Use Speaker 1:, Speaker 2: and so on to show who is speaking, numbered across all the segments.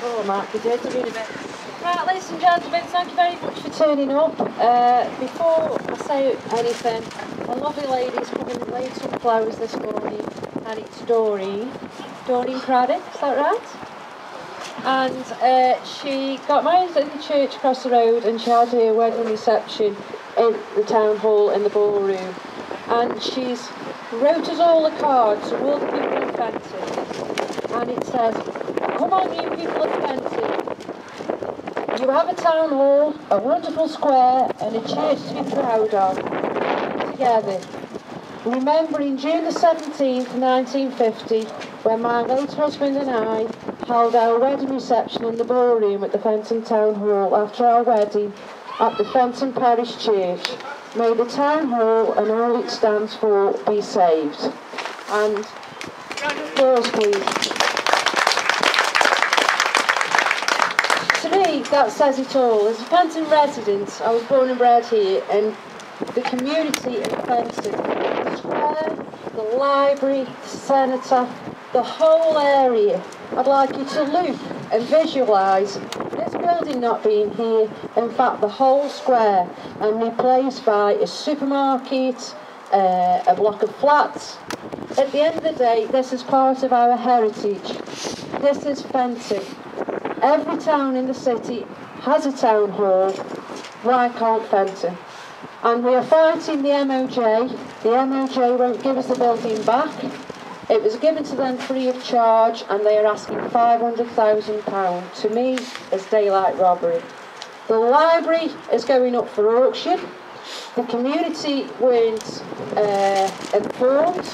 Speaker 1: Oh, Mark, you did a bit. Right, ladies and gentlemen, thank you very much for turning up. Before I say anything, a lovely lady's come and laid some flowers this morning, and it's Doreen Craddock, is that right? And she got married at the church across the road, and she had her wedding reception in the town hall in the ballroom. And she's wrote us all a card to all the people in Fenton, and it says, "Come on, you people of Fenton. You have a town hall, a wonderful square, and a church to be proud of. Together. Remembering June the 17th, 1950, when my late husband and I held our wedding reception in the ballroom at the Fenton Town Hall after our wedding at the Fenton Parish Church. May the Town Hall and all it stands for be saved." And applause, please. To me, that says it all. As a Fenton resident, I was born and bred here, and the community in Fenton, the square, the library, the senator, the whole area. I'd like you to look and visualise this building not being here, in fact the whole square, and replaced by a supermarket, a block of flats. At the end of the day, this is part of our heritage. This is Fenton. Every town in the city has a town hall. Why can't Fenton? And we are fighting the MOJ. The MOJ won't give us the building back. It was given to them free of charge, and they are asking £500,000. To me, it's daylight robbery. The library is going up for auction. The community weren't informed.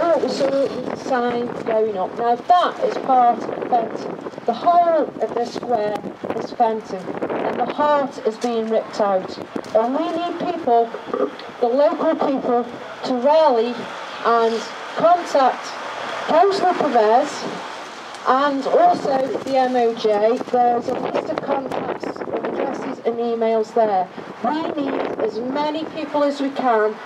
Speaker 1: All the sort of sign going up. Now that is part of Fenton. The whole of this square is Fenton, and the heart is being ripped out. And we need people, the local people, to rally and contact Councillor Perez and also the MOJ. There's a list of contacts of addresses and emails there. We need as many people as we can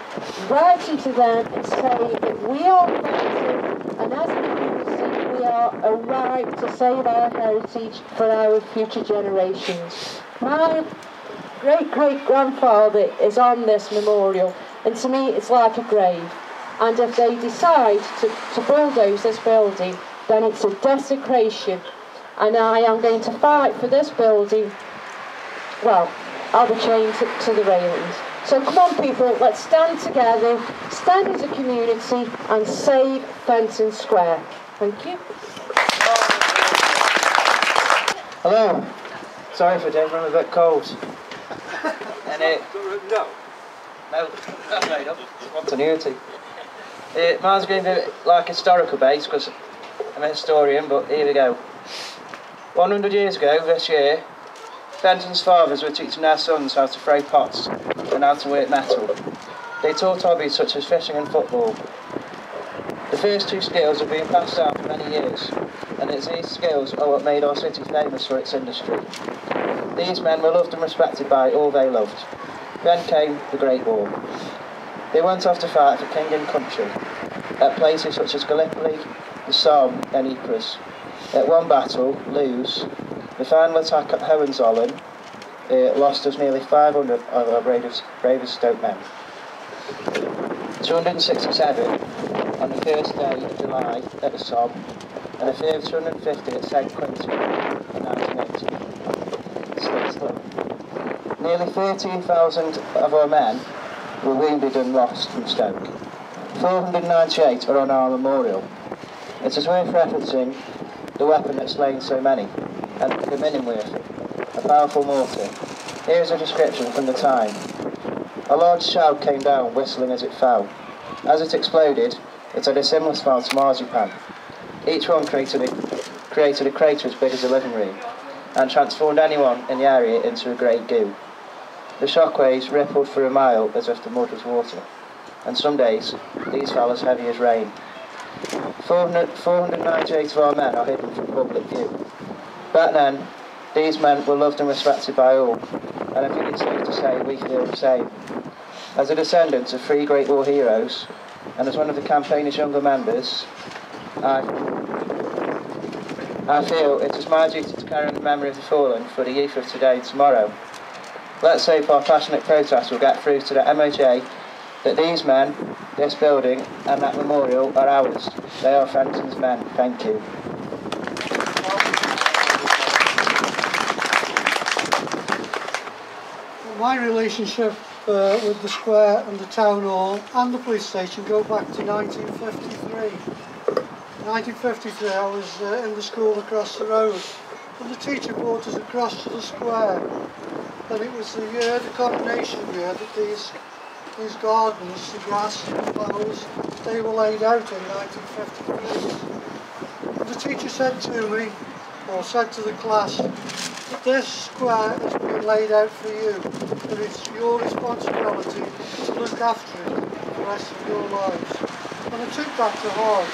Speaker 1: writing to them and saying that we are Fenton, and as a community we are arrived to save our heritage for our future generations. My great-great-grandfather is on this memorial, and to me it's like a grave. And if they decide to bulldoze this building, then it's a desecration. And I am going to fight for this building. Well, I'll be chained to the railings. So come on people, let's stand together, stand as a community and save Fenton Square. Thank you.
Speaker 2: Hello. Sorry for Dave, I'm a bit cold. And no, that's made up. Continuity. Mine's going to be like historical base because I'm a historian, but here we go. 100 years ago this year, Fenton's fathers were teaching their sons how to throw pots and how to work metal. They taught hobbies such as fishing and football. The first two skills have been passed down for many years, and it's these skills are what made our city famous for its industry. These men were loved and respected by all they loved. Then came the Great War. They went off to fight for king and country, at places such as Gallipoli, the Somme and Ypres. At one battle, Lewes, the final attack at Hohenzollern lost us nearly 500 of our bravest Stoke men. 267 on the first day of July at the Somme, and a further 250 at St Quentin in 1980. Nearly 13,000 of our men were wounded and lost from Stoke. 498 are on our memorial. It is worth referencing the weapon that slain so many, and the Minenwerfer, a powerful mortar. Here is a description from the time. A large shell came down, whistling as it fell. As it exploded, it had a similar smell to marzipan. Each one created a crater as big as a living room, and transformed anyone in the area into a grey goo. The shockwaves rippled for a mile as if the mud was water, and some days these fell as heavy as rain. 498 of our men are hidden from public view. Back then, these men were loved and respected by all, and I think it's safe to say we feel the same. As a descendant of three Great War heroes, and as one of the campaign's younger members, I I feel it is my duty to carry on the memory of the fallen for the youth of today and tomorrow. Let's hope our passionate protest will get through to the MOJ that these men, this building and that memorial are ours. They are Fenton's men. Thank you.
Speaker 3: My relationship with the square and the town hall and the police station go back to 1953. In 1953 I was in the school across the road, and the teacher brought us across to the square, and it was the year, the coronation year, that these gardens, the grass and the flowers, they were laid out in 1953. And the teacher said to me, or said to the class, that this square has been laid out for you, and it's your responsibility to look after it for the rest of your lives. And I took that to heart,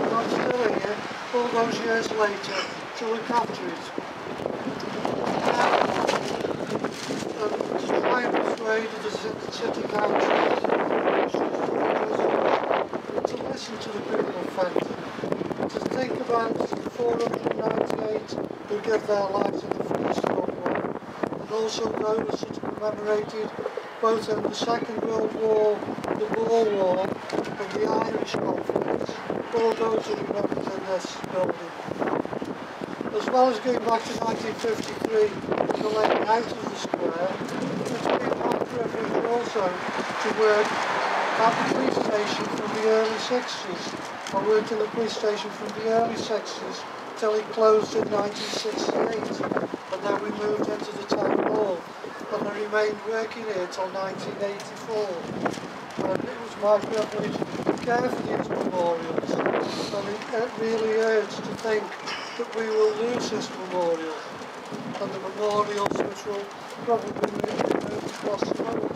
Speaker 3: and I'm still here, all those years later, to look after it. And to try and persuade the city council to listen to the people of Fenton, to think about the 498 who gave their lives in the First World War, and also those that are commemorated both in the Second World War, the Boer War, and the Irish conflict. All those are remembered in this building. As well as going back to 1953, the laying out of the square, it's been my privilege also to work at the police station from the early 60s. I worked in the police station from the early 60s till it closed in 1968, and then we moved into the town hall, and I remained working here till 1984. And it was my privilege to care for these memorials, and it really hurts to think that we will lose this memorial, and the memorials which will probably be moved across the road.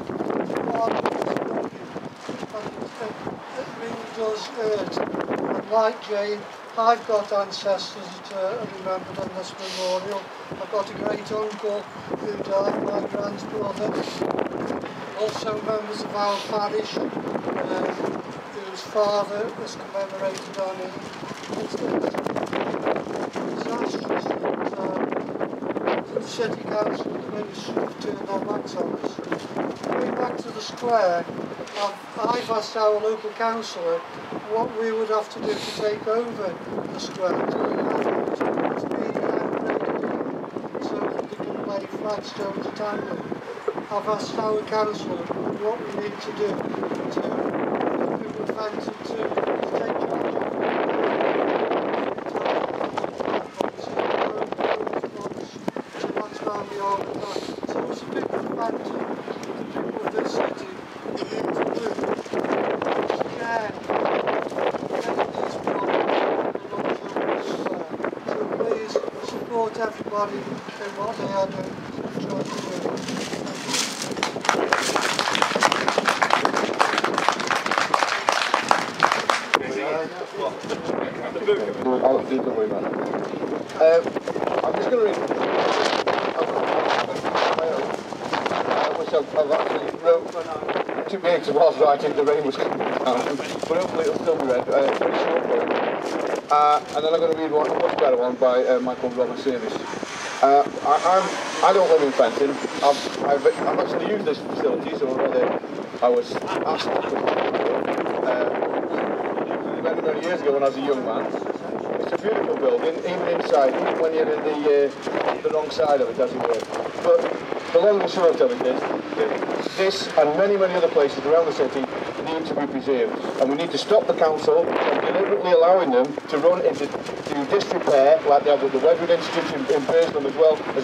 Speaker 3: It really does hurt, and like Jane, I've got ancestors that are remembered in this memorial. I've got a great uncle who died, my grand's brother, also members of our parish whose father was commemorated on it. It's disastrous that the City Council and the Ministry have turned their backs on us. Going back to the square, I've asked our local councillor what we would have to do to take over the square, to have it to be upgraded so that they can lay flagstones at Anglin. I've asked our councillor what we need to do to prevent it to take charge of it. So it's a big factor that the people of this city need to do. Again, so please support everybody in what they are doing and try to do.
Speaker 4: I'm just going to read. I've actually wrote 2 pages whilst writing, the rain was coming down, but hopefully it'll still be read. Very short poem. And then I'm going to read one, a much better one by Michael Robert Service. I don't live in Fenton. I've actually used this facility, so I was asked to many years ago when I was a young man. It's a beautiful building, even inside, even when you're in the wrong side of it, as it were. But the long and short of it is, this and many other places around the city need to be preserved, and we need to stop the council from deliberately allowing them to run into disrepair, like they have with the Wedgwood Institute in Burslem as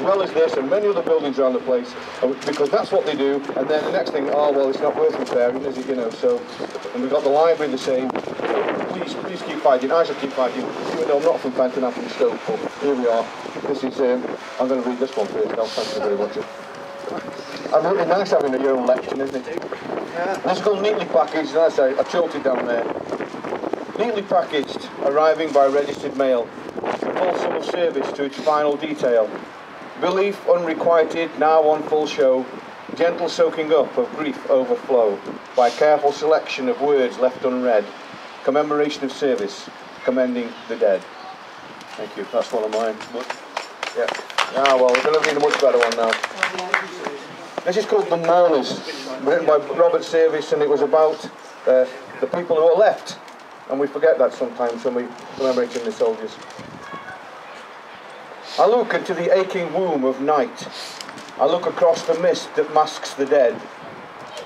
Speaker 4: well as this and many other buildings around the place, because that's what they do. And then the next thing, oh well, it's not worth repairing, is it? You know. So, and we've got the library the same. Please keep fighting. I shall keep fighting. Even though I'm not from Fenton, I'm from Stoke, but here we are. This is. I'm going to read this one first. Now, thank you very much. I'm really nice having your own lecture, isn't it? Yeah. This is called neatly packaged, and I say I chalked it down there. Neatly packaged, arriving by registered mail. The fulsome of service to its final detail. Belief unrequited, now on full show. Gentle soaking up of grief overflow. By careful selection of words left unread. Commemoration of service, commending the dead. Thank you. That's one of mine. Yeah. Ah, well, we're going to read a much better one now. This is called The Mourners, written by Robert Service, and it was about the people who are left. And we forget that sometimes when we commemorating the soldiers. I look into the aching womb of night. I look across the mist that masks the dead.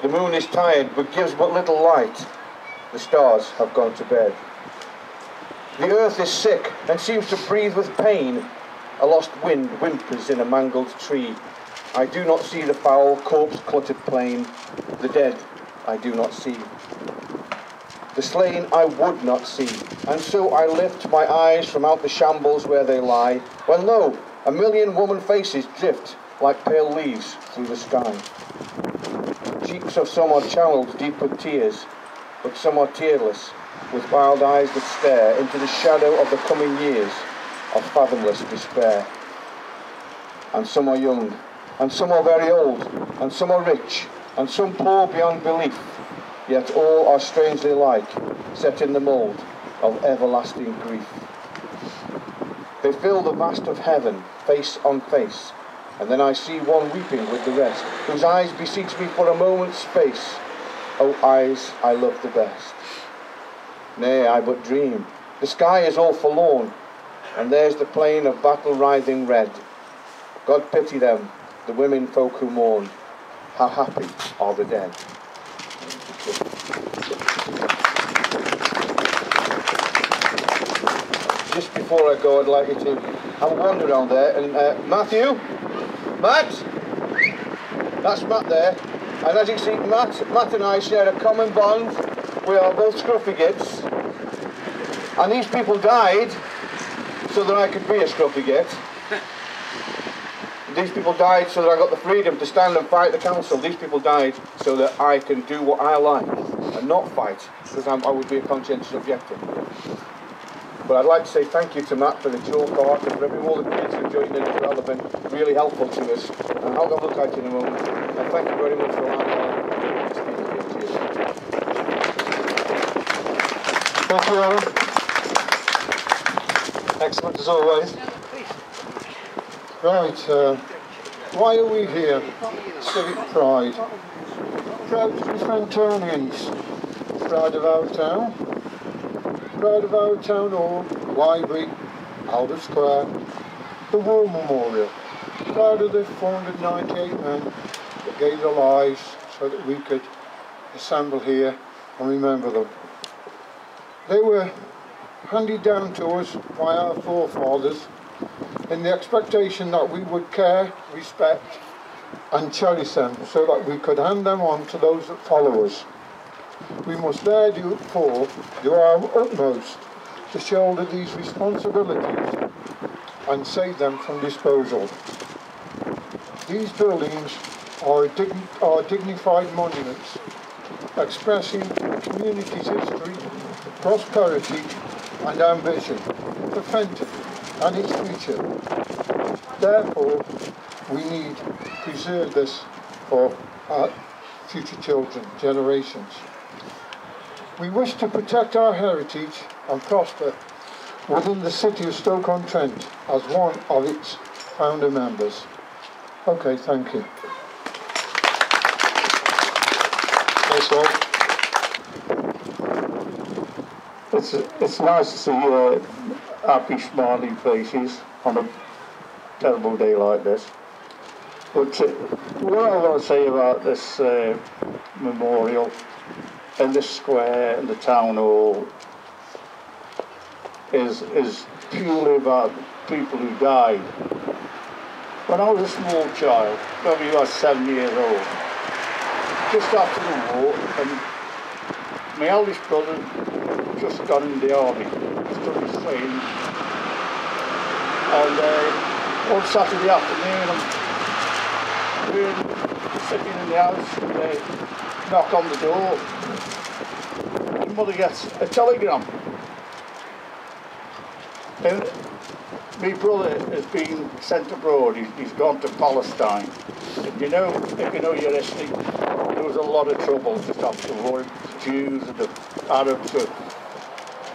Speaker 4: The moon is tired but gives but little light. The stars have gone to bed. The earth is sick and seems to breathe with pain. A lost wind whimpers in a mangled tree. I do not see the foul, corpse-cluttered plain. The dead I do not see. The slain I would not see, and so I lift my eyes from out the shambles where they lie, when lo, a million woman faces drift like pale leaves through the sky. Cheeks of some are channeled deep with tears, but some are tearless, with wild eyes that stare into the shadow of the coming years of fathomless despair. And some are young, and some are very old, and some are rich, and some poor beyond belief, yet all are strangely like, set in the mould of everlasting grief. They fill the vast of heaven, face on face, and then I see one weeping with the rest, whose eyes beseech me for a moment's space. O eyes I love the best. Nay, I but dream. The sky is all forlorn, and there's the plain of battle writhing red. God pity them, the women folk who mourn. How happy are the dead. Just before I go, I'd like you to have a wander around there. And Matthew? Matt? That's Matt there. And as you see, Matt and I share a common bond. We are both scruffy gits. And these people died so that I could be a scruffy git. These people died so that I got the freedom to stand and fight the council. These people died so that I can do what I like and not fight, because I would be a conscientious objector. But I'd like to say thank you to Matt for the chalk art and for all the kids who joined in as well. Have been really helpful to us. And I'll have a look at you in a moment. And thank you very much for allowing me to speak here.
Speaker 3: Thank you, Alan. Excellent as always. Right, why are we here? Civic pride. Proud to be Fentonians. Proud of our town. Proud of our town hall, library, Albert Square, the War Memorial. Proud of the 498 men that gave their lives so that we could assemble here and remember them. They were handed down to us by our forefathers in the expectation that we would care, respect and cherish them so that we could hand them on to those that follow us. We must therefore do our utmost to shoulder these responsibilities and save them from disposal. These buildings are dignified monuments expressing the community's history, prosperity and ambition, the Fenton and its future. Therefore, we need to preserve this for our future children, generations. We wish to protect our heritage and prosper within the city of Stoke-on-Trent as one of its founder members. Okay, thank you.
Speaker 5: Thanks, Rob. It's nice to see happy, smiling faces on a terrible day like this. But what I want to say about this memorial and this square and the town hall is purely about people who died. When I was a small child, probably about 7 years old, just after the war, and my eldest brother just gone in the army, studied sailing, and one Saturday afternoon we're sitting in the house and they knock on the door. My mother gets a telegram. And my brother has been sent abroad. He's gone to Palestine. And you know, if you know your history, there was a lot of trouble just after the war. The Jews and the Arabs were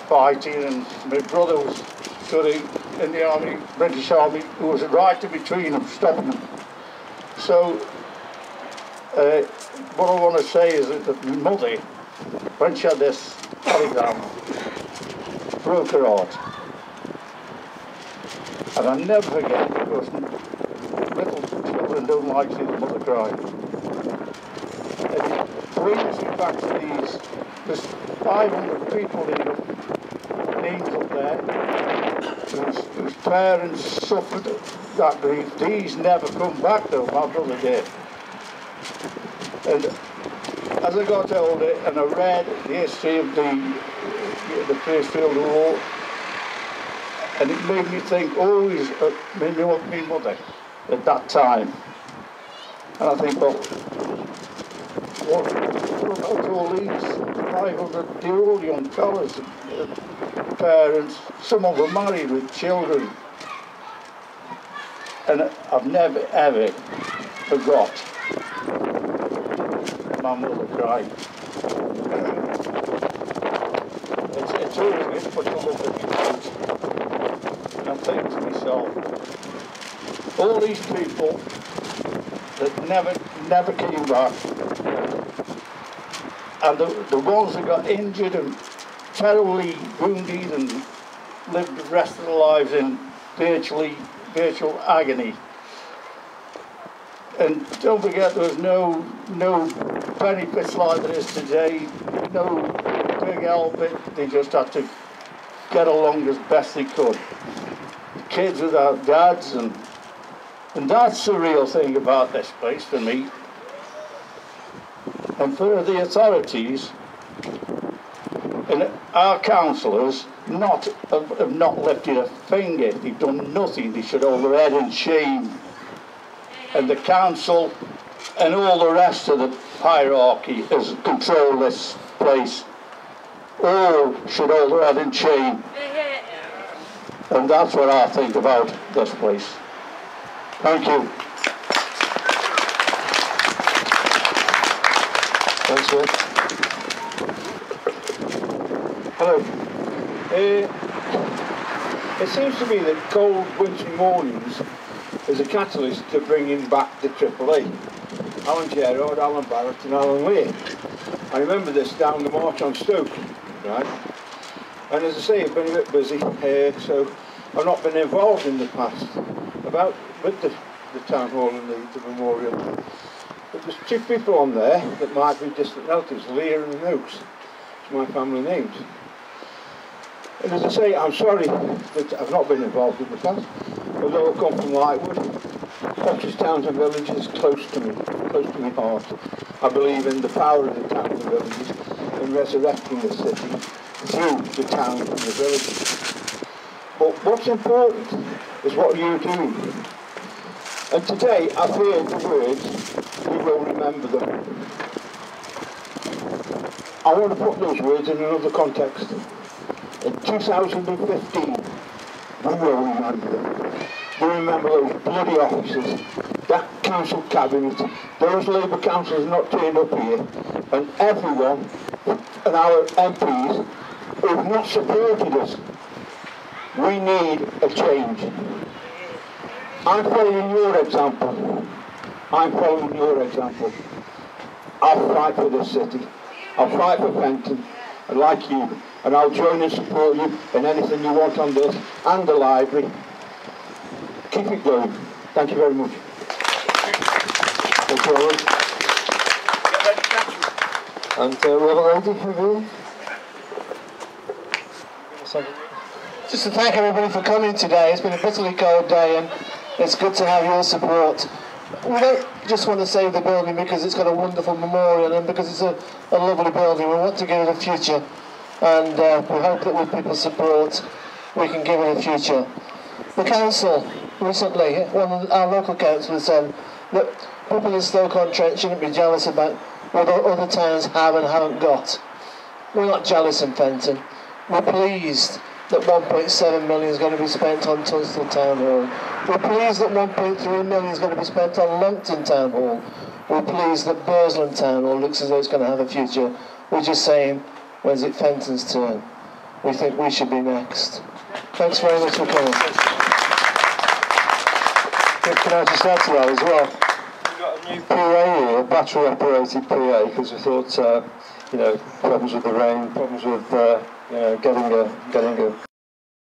Speaker 5: fighting, and my brother was studying in the army, British Army, who was right in between them, stopping them. So, what I want to say is that my mother, when she had this telegram, broke her heart. And I never forget, because little children don't like to see the mother cry. And it brings me back to these, there's 500 people in the names up there, whose parents suffered that grief. These never come back though, my brother did. And as I got older and I read the history of the First World War, and it made me think always of my mother at that time. And I think, well, what about all these 500 dear old young fellas, parents, some of them married with children. And I've never ever forgot my mother crying. It's always been put all over the and I think to myself, all these people that never came back, and the ones that got injured and terribly wounded and lived the rest of their lives in virtual agony. And don't forget, there was no benefits like there is today, no big help. They just had to get along as best they could. Kids without dads, and that's the real thing about this place for me. And for the authorities and our councillors have not lifted a finger. They've done nothing. They should hold their head in shame. And the council and all the rest of the hierarchy that control this place all should hold their head in shame. And that's what I think about this place. Thank you.
Speaker 4: Thanks, Rick. Hello. It seems to me that cold wintry mornings is a catalyst to bringing back the AAA. Alan Gerard, Alan Barrett and Alan Lear. I remember this down the march on Stoke, right? And as I say, I've been a bit busy, so I've not been involved in the past with the town hall and the memorial. But there's two people on there that might be distant relatives, Lear and Noakes. It's my family names. And as I say, I'm sorry that I've not been involved in the past. Although I come from Lightwood, Oxford towns and villages close to my heart. I believe in the power of the towns and villages and resurrecting the city through the towns and the villages. But what's important is what you're doing. And today I've heard the words, we will remember them. I want to put those words in another context. In 2015, we will remember them. We remember those bloody officers, that council cabinet, those Labour councillors not turned up here, and everyone, and our MPs, who've not supported us. We need a change. I'm following your example. I'm following your example. I'll fight for this city. I'll fight for Fenton, and like you, and I'll join and support you in anything you want on this and the library. Keep it going. Thank you very much. Thank you, Alan. And we have a lady over here.
Speaker 3: Just to thank everybody for coming today. It's been a bitterly cold day and it's good to have your support. We don't just want to save the building because it's got a wonderful memorial and because it's a lovely building. We want to give it a future, and we hope that with people's support we can give it a future. The council recently, one of our local councillors said that people in Stoke-on-Trent shouldn't be jealous about what other towns have and haven't got. We're not jealous in Fenton. We're pleased that 1.7 million is going to be spent on Tunstall Town Hall. We're pleased that 1.3 million is going to be spent on Lumpton Town Hall. We're pleased that Bursland Town Hall looks as though it's going to have a future. We're just saying, when's it Fenton's turn? We think we should be next.
Speaker 6: Thanks very much for coming. Can I just add to that as well? We've got a new PA here, a battery operated PA, because we thought, you know, problems with the rain, problems with, you know, getting a